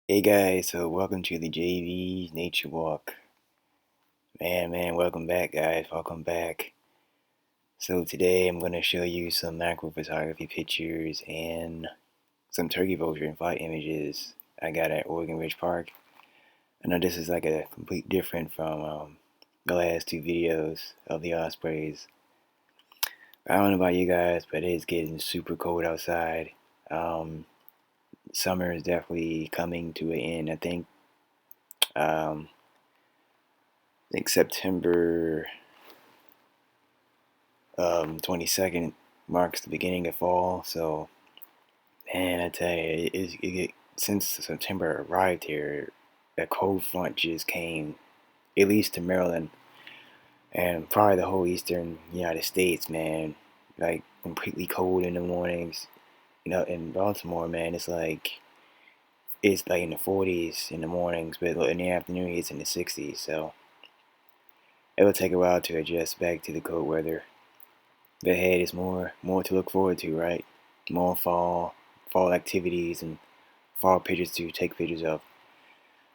Hey guys, so welcome to the JV Nature Walk. Man, welcome back guys, welcome back. So today I'm going to show you some macro photography pictures and some turkey vulture and flight images I got at Oregon Ridge Park. I know this is like a complete different from the last two videos of the ospreys. I don't know about you guys, but it is getting super cold outside. Summer is definitely coming to an end. Um, I think September 22nd marks the beginning of fall. So, man, I tell you, since September arrived here, that cold front just came, at least to Maryland, and probably the whole eastern United States, man. Like, completely cold in the mornings. You know, in Baltimore, man, it's like in the 40s in the mornings, but in the afternoon, it's in the 60s. So, it will take a while to adjust back to the cold weather. But hey, there's more to look forward to, right? More fall activities and fall pictures to take pictures of.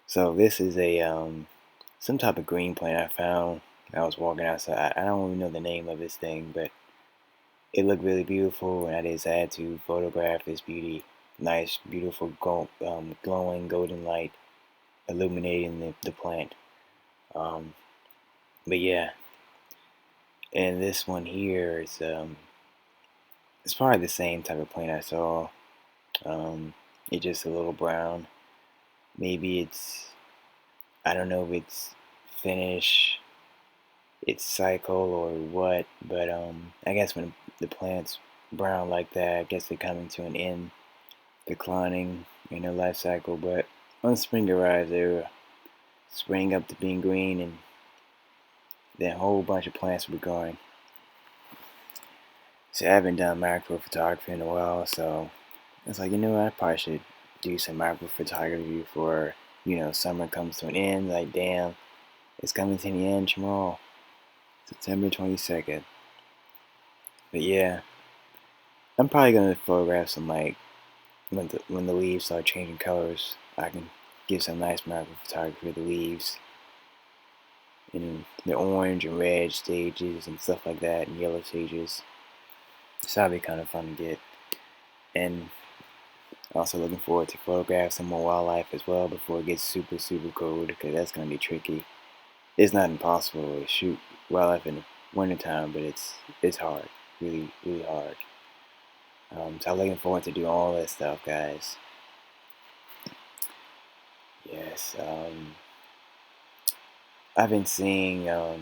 So this is a some type of green plant I found. I was walking outside. I don't even know the name of this thing, but it looked really beautiful, and I decided to photograph this beauty. Nice, beautiful, glowing golden light illuminating the plant. Um, but yeah, and this one here is it's probably the same type of plant I saw. Um, it's just a little brown. Maybe I don't know if it's finished its cycle or what, but I guess when the plant's brown like that, I guess they're coming to an end, declining in their life cycle. But when spring arrives, they will spring up to being green, and then a whole bunch of plants will be growing. So I haven't done macro photography in a while, so it's like, I probably should do some macro photography before, summer comes to an end. Like, damn, it's coming to the end tomorrow, September 22nd. But yeah, I'm probably gonna photograph some, like, when the leaves start changing colors. I can give some nice macro photography of the leaves in the orange and red stages and stuff like that, and yellow stages. So that'll be kind of fun to get. And also looking forward to photograph some more wildlife as well before it gets super, super cold, because that's going to be tricky. It's not impossible to shoot wildlife in the wintertime, but it's hard. Really, really hard. So I'm looking forward to doing all that stuff, guys. Yes. I've been seeing, I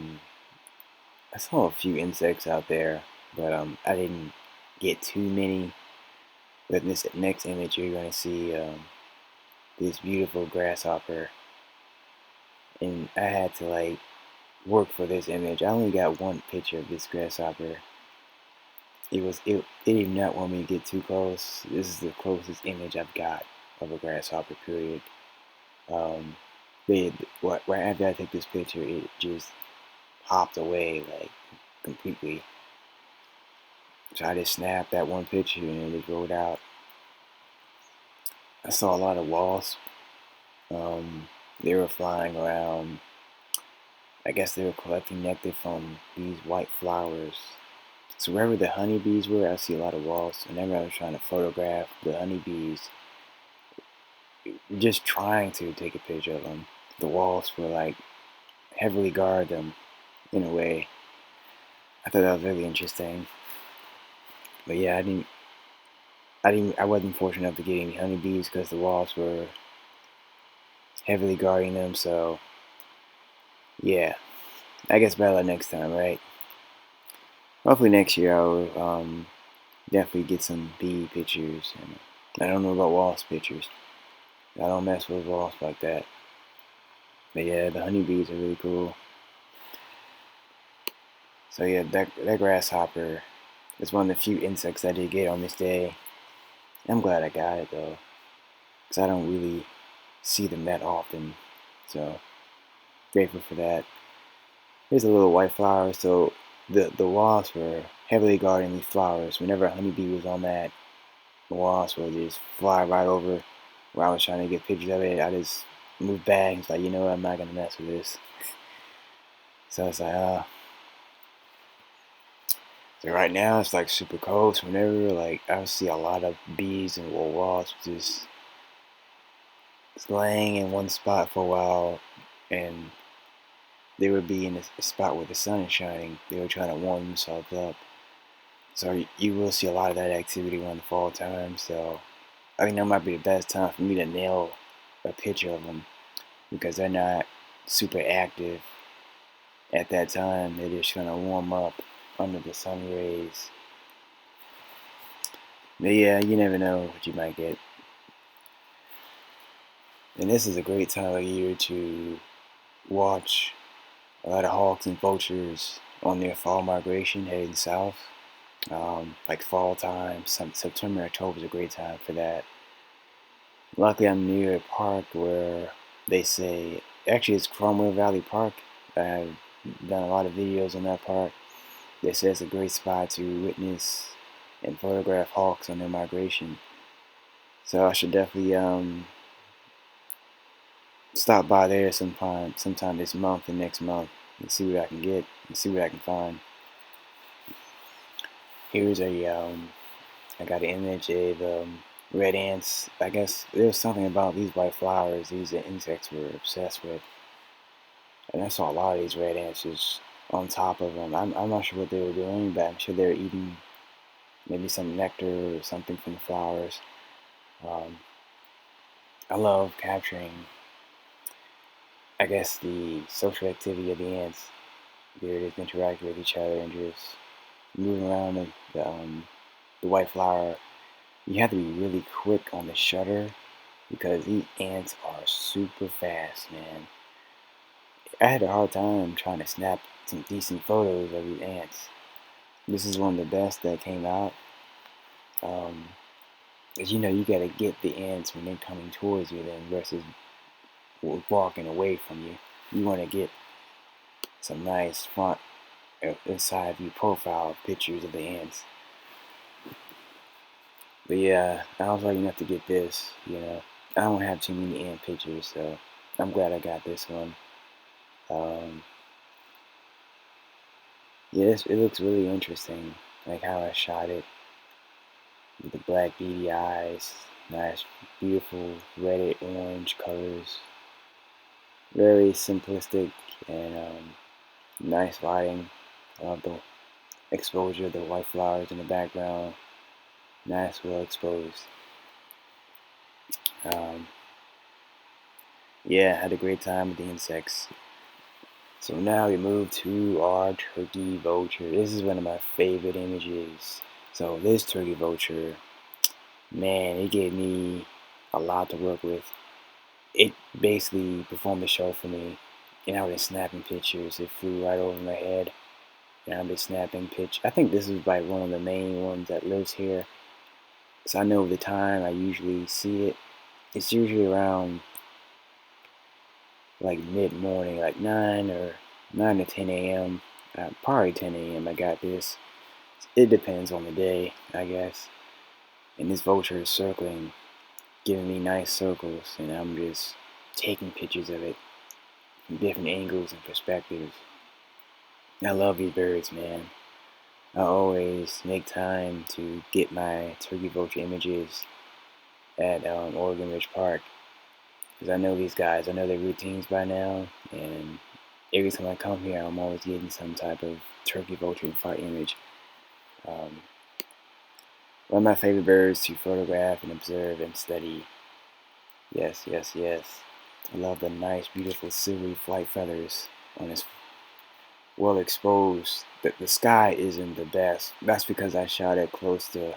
saw a few insects out there, but I didn't get too many. But in this next image, you're going to see this beautiful grasshopper, and I had to like work for this image. I only got one picture of this grasshopper. It did not want me to get too close. This is the closest image I've got of a grasshopper. Period. Um, right after I took this picture, it just hopped away like completely. So I just snapped that one picture and it rolled out. I saw a lot of wasps. They were flying around. I guess they were collecting nectar from these white flowers. So wherever the honeybees were, I see a lot of wasps. Whenever I was trying to photograph the honeybees, just trying to take a picture of them, the wasps were like heavily guard them in a way. I thought that was really interesting. But yeah, I wasn't fortunate enough to get any honeybees because the wasps were heavily guarding them. So yeah, I guess better luck next time, right? Hopefully next year I'll definitely get some bee pictures. And I don't know about wasp pictures. I don't mess with wasps like that. But yeah, the honeybees are really cool. So yeah, that grasshopper is one of the few insects I did get on this day. I'm glad I got it though, because I don't really see them that often. So grateful for that. Here's a little white flower. So the wasps were heavily guarding these flowers. Whenever a honeybee was on that, the wasps would just fly right over. where I was trying to get pictures of it, I just moved back. It's like, you know what, I'm not gonna mess with this. So it's like, so right now it's like super cold. So whenever like I see a lot of bees and wasps just laying in one spot for a while, and they would be in a spot where the sun is shining. They were trying to warm themselves up. So you will see a lot of that activity around the fall time. So I think that might be the best time for me to nail a picture of them because they're not super active at that time. They're just trying to warm up under the sun rays. But yeah, you never know what you might get. And this is a great time of year to watch a lot of hawks and vultures on their fall migration heading south. Like fall time, September, October is a great time for that. Luckily, I'm near a park where they say, actually, it's Cromwell Valley Park. I've done a lot of videos on that park. They say it's a great spot to witness and photograph hawks on their migration. So I should definitely stop by there sometime this month and next month, and see what I can get and see what I can find. Here's I got an image of red ants. I guess there's something about these white flowers these insects were obsessed with, and I saw a lot of these red ants just on top of them. I'm not sure what they were doing, but I'm sure they were eating maybe some nectar or something from the flowers. Um, I love capturing, I guess, the social activity of the ants. They're just interacting with each other and just moving around the white flower. You have to be really quick on the shutter because these ants are super fast, man. I had a hard time trying to snap some decent photos of these ants. This is one of the best that came out. Um, Cause you know you gotta get the ants when they're coming towards you, then versus walking away from you. You want to get some nice front inside view profile pictures of the ants. But yeah, I was lucky enough to get this. You know, I don't have too many ant pictures, so I'm glad I got this one. Um, yes, it looks really interesting, like how I shot it with the black beady eyes, nice, beautiful red orange colors, very simplistic and nice lighting. I love the exposure of the white flowers in the background, nice, well exposed. Um, yeah, had a great time with the insects. So now we move to our turkey vulture. This is one of my favorite images. So this turkey vulture, man, it gave me a lot to work with. It basically performed the show for me. And I was snapping pictures. It flew right over my head. And I've been snapping pictures. I think this is like one of the main ones that lives here. So I know the time I usually see it. It's usually around like mid morning, like 9 to 10 a.m. Probably 10 a.m. I got this. It depends on the day, I guess. And this vulture is circling, giving me nice circles, and I'm just taking pictures of it from different angles and perspectives. I love these birds, man. I always make time to get my turkey vulture images at Oregon Ridge Park because I know these guys. I know their routines by now, and every time I come here, I'm always getting some type of turkey vulture and flight image. Um, One of my favorite birds to photograph and observe and study. Yes, yes, yes. I love the nice, beautiful, silvery flight feathers on his well exposed. The sky isn't the best. That's because I shot it close to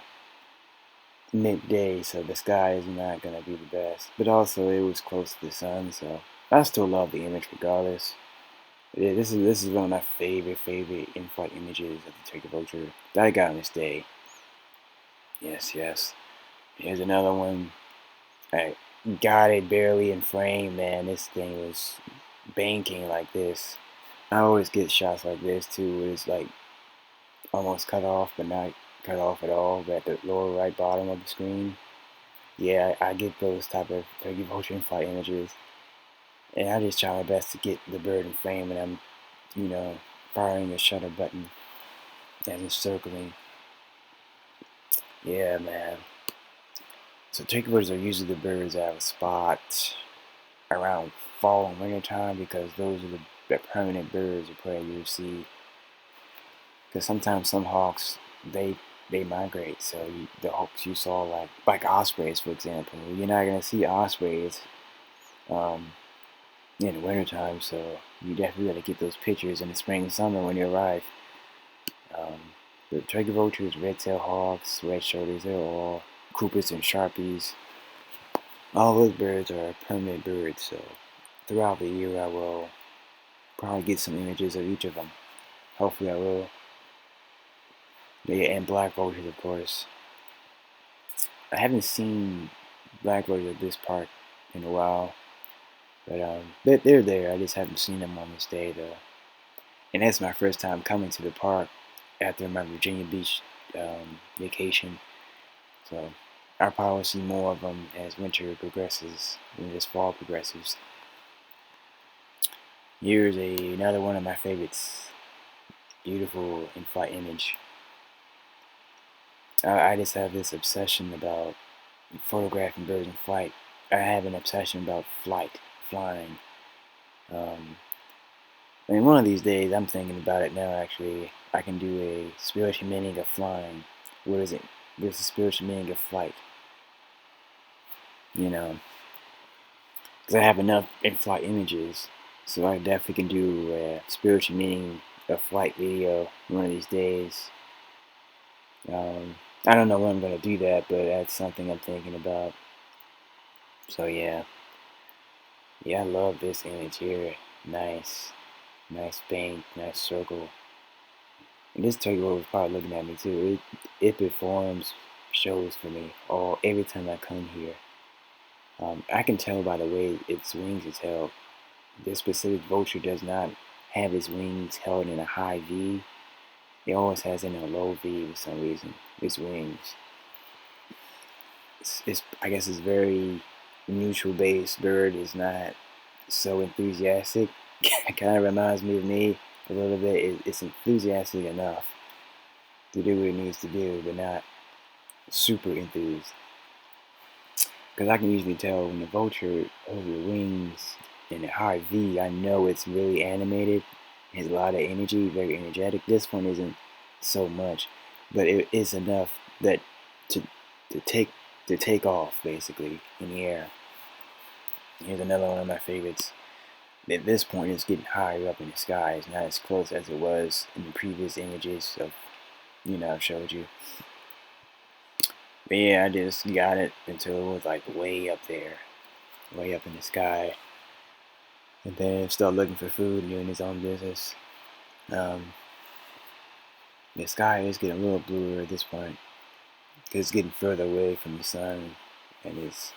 midday, so the sky is not going to be the best. But also, it was close to the sun, so I still love the image regardless. But yeah, this is one of my favorite in-flight images of the turkey vulture that I got on this day. Yes, yes. Here's another one. I got it barely in frame, man. This thing was banking like this. I always get shots like this too, where it's like almost cut off, but not cut off at all, but at the lower right bottom of the screen. yeah, I get those type of turkey vulture and flight images, and I just try my best to get the bird in frame, and I'm, you know, firing the shutter button and it's circling. Yeah, man. So turkey vultures are usually the birds that have a spot around fall and winter time because those are the permanent birds of prey you see. Because sometimes some hawks they migrate. So the hawks you saw like ospreys, for example, you're not gonna see ospreys um, in the wintertime. So you definitely gotta get those pictures in the spring and summer when you arrive. Um, the turkey vultures, red-tailed hawks, red shoulders, they're all Coopers and Sharpies. All those birds are permanent birds. So throughout the year, I will probably get some images of each of them. Hopefully, I will. Yeah, and black vultures, of course. I haven't seen black vultures at this park in a while, but they're there. I just haven't seen them on this day though. And that's my first time coming to the park after my Virginia Beach vacation. So I'll probably see more of them as winter progresses and as fall progresses. Here's another one of my favorites. Beautiful in-flight image. I just have this obsession about photographing birds in flight. I have an obsession about flying. Um, I mean, one of these days, I'm thinking about it now. Actually, I can do a spiritual meaning of flying. What is it? What's the spiritual meaning of flight? You know, because I have enough in-flight images, so I definitely can do a spiritual meaning of flight video one of these days. Um, I don't know when I'm gonna do that, but that's something I'm thinking about. So yeah, yeah, I love this image here. Nice, nice paint, nice circle. And this turkey was probably looking at me too. It performs shows for me all every time I come here. I can tell by the way its wings is held. This specific vulture does not have its wings held in a high V. It always has it in a low V for some reason. Its wings. It's I guess it's very neutral based bird. Is not so enthusiastic. It kind of reminds me of me a little bit. It's enthusiastic enough to do what it needs to do, but not super enthused. Because I can usually tell when the vulture over the wings in a high V, I know it's really animated. It has a lot of energy, very energetic. This one isn't so much, but it is enough that to to take to take off basically in the air. Here's another one of my favorites. At this point, it's getting higher up in the sky. It's not as close as it was in the previous images of I've showed you. But yeah, I just got it until it was like way up there, way up in the sky. And then start looking for food and doing his own business. Um, the sky is getting a little bluer at this point because it's getting further away from the sun, and it's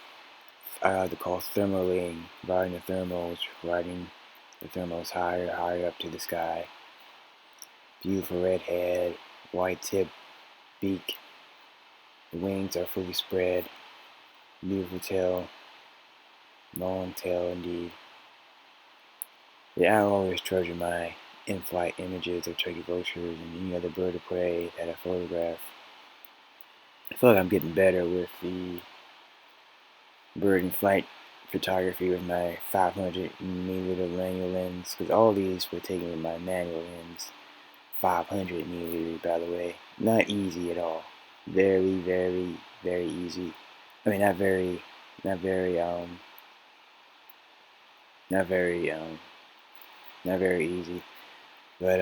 I like to call thermaling, riding the thermals higher up to the sky. Beautiful red head, white tip, beak. The wings are fully spread. Beautiful tail, long tail indeed. Yeah, I always treasure my in-flight images of turkey vultures and any other bird of prey that I photograph. I feel like I'm getting better with the bird in flight photography with my 500mm manual lens, because all these were taken with my manual lens. 500mm, by the way. Not easy at all. Very, very, very easy. I mean, not very, not very, not very easy. But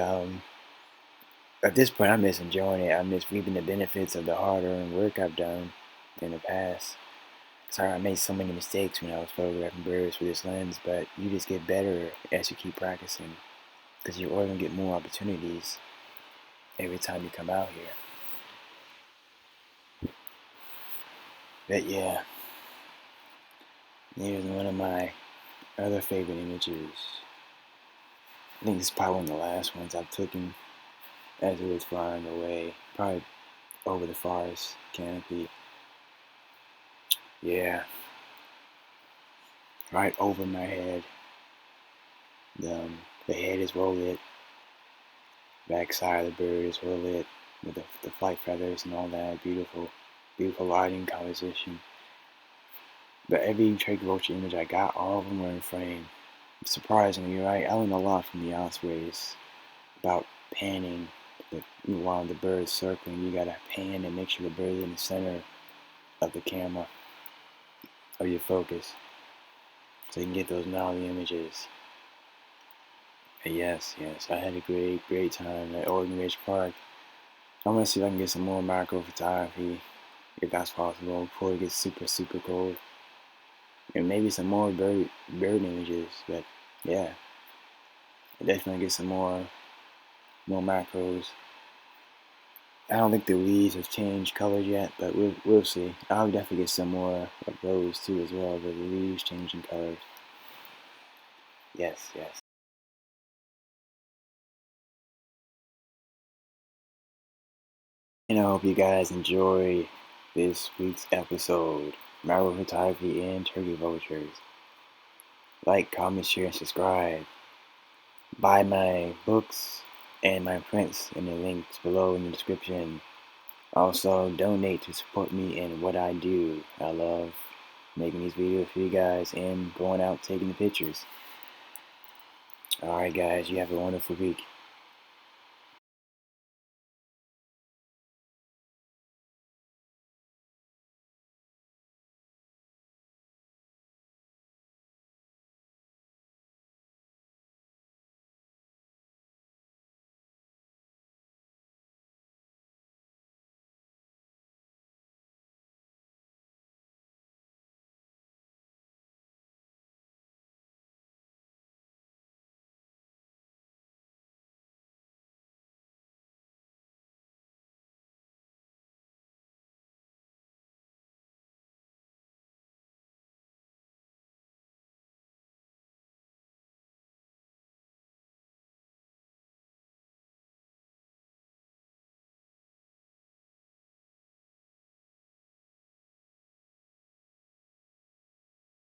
at this point, I'm just enjoying it. I'm just reaping the benefits of the hard-earned work I've done in the past. Sorry, I made so many mistakes when I was photographing birds with this lens, but you just get better as you keep practicing because you're always gonna get more opportunities every time you come out here. But yeah, here's one of my other favorite images. I think this is probably one of the last ones I've taken as it was flying away, probably over the forest canopy. Yeah, right over my head. The head is well lit. Back side of the bird is well lit with the flight feathers and all that. Beautiful, beautiful lighting composition. But every turkey vulture image I got, all of them were in frame. Surprisingly, right? I learned a lot from the ospreys about panning. While the bird is circling, you gotta pan and make sure the bird is in the center of the camera, of your focus, so you can get those gnarly images. And yes, I had a great time at Oregon Ridge Park. I'm gonna see if I can get some more macro photography, if that's possible, before it gets super cold. And maybe some more bird images, but yeah, I definitely get some more macros. I don't think the leaves have changed colors yet, but we'll see. I'll definitely get some more of those too as well, but the leaves changing colors. Yes. And I hope you guys enjoy this week's episode, macro photography and turkey vultures. Like, comment, share, and subscribe. Buy my books and my prints in the links below in the description. Also, donate to support me in what I do. I love making these videos for you guys and going out taking the pictures. Alright guys, you have a wonderful week.